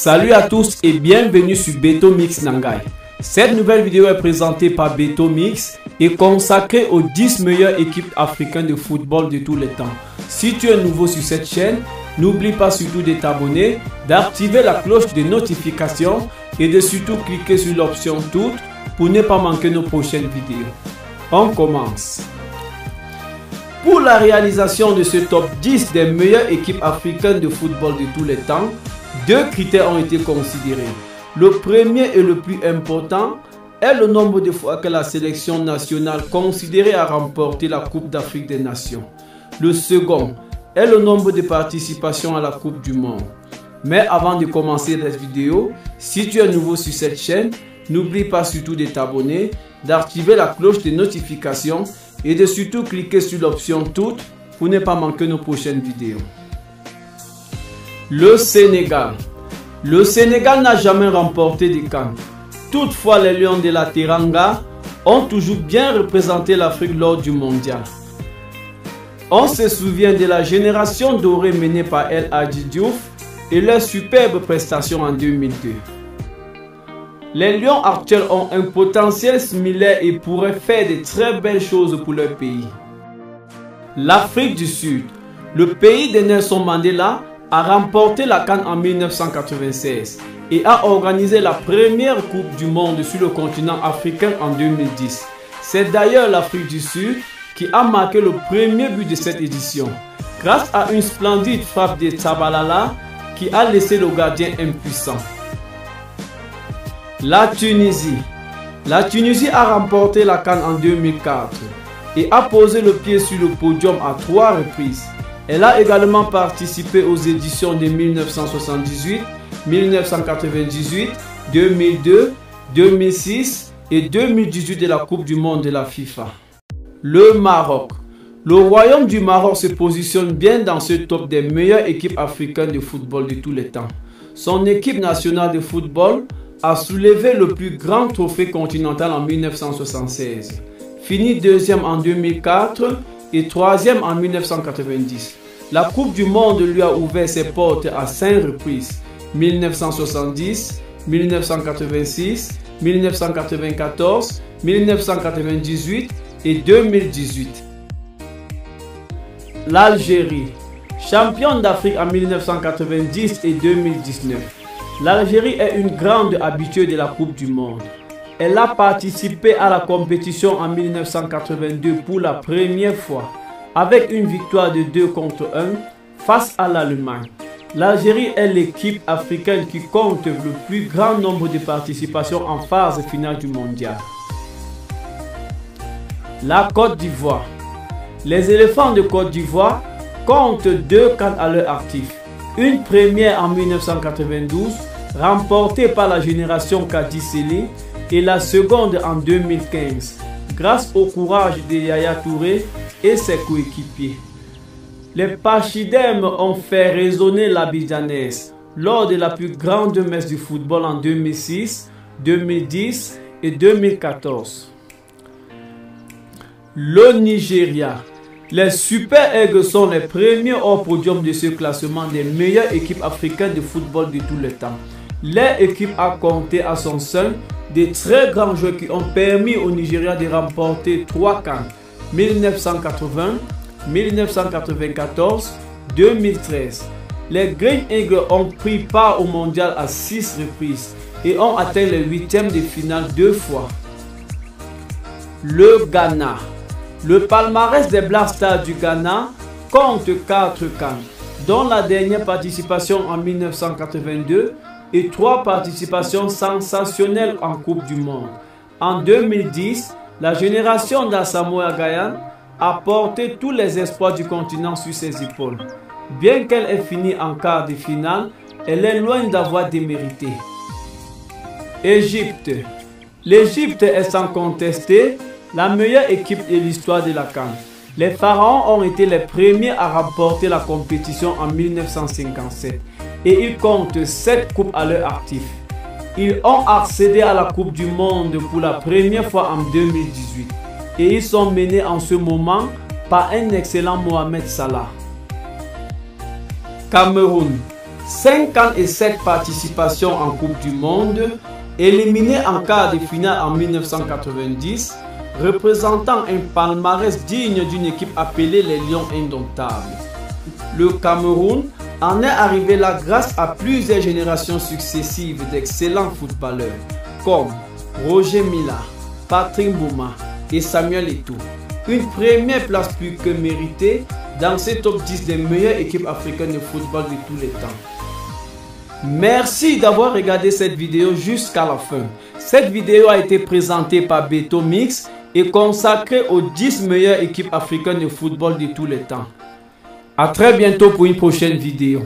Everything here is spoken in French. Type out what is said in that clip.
Salut à tous et bienvenue sur Betomix Nangai. Cette nouvelle vidéo est présentée par Betomix et consacrée aux 10 meilleures équipes africaines de football de tous les temps. Si tu es nouveau sur cette chaîne, n'oublie pas surtout de t'abonner, d'activer la cloche de notification et de surtout cliquer sur l'option toutes pour ne pas manquer nos prochaines vidéos. On commence. Pour la réalisation de ce top 10 des meilleures équipes africaines de football de tous les temps, deux critères ont été considérés. Le premier et le plus important est le nombre de fois que la sélection nationale considérée a remporté la Coupe d'Afrique des Nations. Le second est le nombre de participations à la Coupe du Monde. Mais avant de commencer cette vidéo, si tu es nouveau sur cette chaîne, n'oublie pas surtout de t'abonner, d'activer la cloche de notification et de surtout cliquer sur l'option toutes pour ne pas manquer nos prochaines vidéos. Le Sénégal. Le Sénégal n'a jamais remporté de CAN. Toutefois, les Lions de la Teranga ont toujours bien représenté l'Afrique lors du mondial. On se souvient de la génération dorée menée par El Hadji Diouf et leur superbe prestation en 2002. Les Lions actuels ont un potentiel similaire et pourraient faire de très belles choses pour leur pays. L'Afrique du Sud, le pays de Nelson Mandela, a remporté la CAN en 1996 et a organisé la première Coupe du Monde sur le continent africain en 2010. C'est d'ailleurs l'Afrique du Sud qui a marqué le premier but de cette édition, grâce à une splendide frappe de Tchabalala qui a laissé le gardien impuissant. La Tunisie. La Tunisie a remporté la CAN en 2004 et a posé le pied sur le podium à 3 reprises. Elle a également participé aux éditions de 1978, 1998, 2002, 2006 et 2018 de la Coupe du Monde de la FIFA. Le Maroc. Le Royaume du Maroc se positionne bien dans ce top des meilleures équipes africaines de football de tous les temps. Son équipe nationale de football a soulevé le plus grand trophée continental en 1976, fini deuxième en 2004 et troisième en 1990. La Coupe du Monde lui a ouvert ses portes à 5 reprises, 1970, 1986, 1994, 1998 et 2018. L'Algérie, championne d'Afrique en 1990 et 2019. L'Algérie est une grande habituée de la Coupe du Monde. Elle a participé à la compétition en 1982 pour la première fois, avec une victoire de 2-1 face à l'Allemagne. L'Algérie est l'équipe africaine qui compte le plus grand nombre de participations en phase finale du mondial. La Côte d'Ivoire. Les éléphants de Côte d'Ivoire comptent 2 CAN à leur actif. Une première en 1992, remportée par la génération Kadi Seli, et la seconde en 2015, grâce au courage de Yaya Touré et ses coéquipiers. Les Pachidem ont fait résonner l'Abidjanaise lors de la plus grande messe du football en 2006, 2010 et 2014. Le Nigeria. Les Super Eagles sont les premiers au podium de ce classement des meilleures équipes africaines de football de tous les temps. Leur équipe a compté à son sein des très grands joueurs qui ont permis au Nigeria de remporter 3 CAN, 1980, 1994, 2013. Les Green Eagles ont pris part au mondial à 6 reprises et ont atteint les 8e de finale 2 fois. Le Ghana. Le palmarès des Black Stars du Ghana compte 4 CAN, dont la dernière participation en 1982 et 3 participations sensationnelles en Coupe du Monde. En 2010, la génération d'Asamoah Gyan a porté tous les espoirs du continent sur ses épaules. Bien qu'elle ait fini en quart de finale, elle est loin d'avoir démérité. Égypte. L'Égypte est sans contester la meilleure équipe de l'histoire de la CAN. Les Pharaons ont été les premiers à remporter la compétition en 1957 et ils comptent 7 coupes à leur actif. Ils ont accédé à la Coupe du Monde pour la première fois en 2018 et ils sont menés en ce moment par un excellent Mohamed Salah. Cameroun. 5 ans et 7 participations en Coupe du Monde, éliminé en quart de finale en 1990, représentant un palmarès digne d'une équipe appelée les Lions Indomptables. Le Cameroun en est arrivé là grâce à plusieurs générations successives d'excellents footballeurs comme Roger Mila, Patrick Mboma et Samuel Eto'o. Une première place plus que méritée dans ces top 10 des meilleures équipes africaines de football de tous les temps. Merci d'avoir regardé cette vidéo jusqu'à la fin. Cette vidéo a été présentée par Beto Mix et consacrée aux 10 meilleures équipes africaines de football de tous les temps. A très bientôt pour une prochaine vidéo.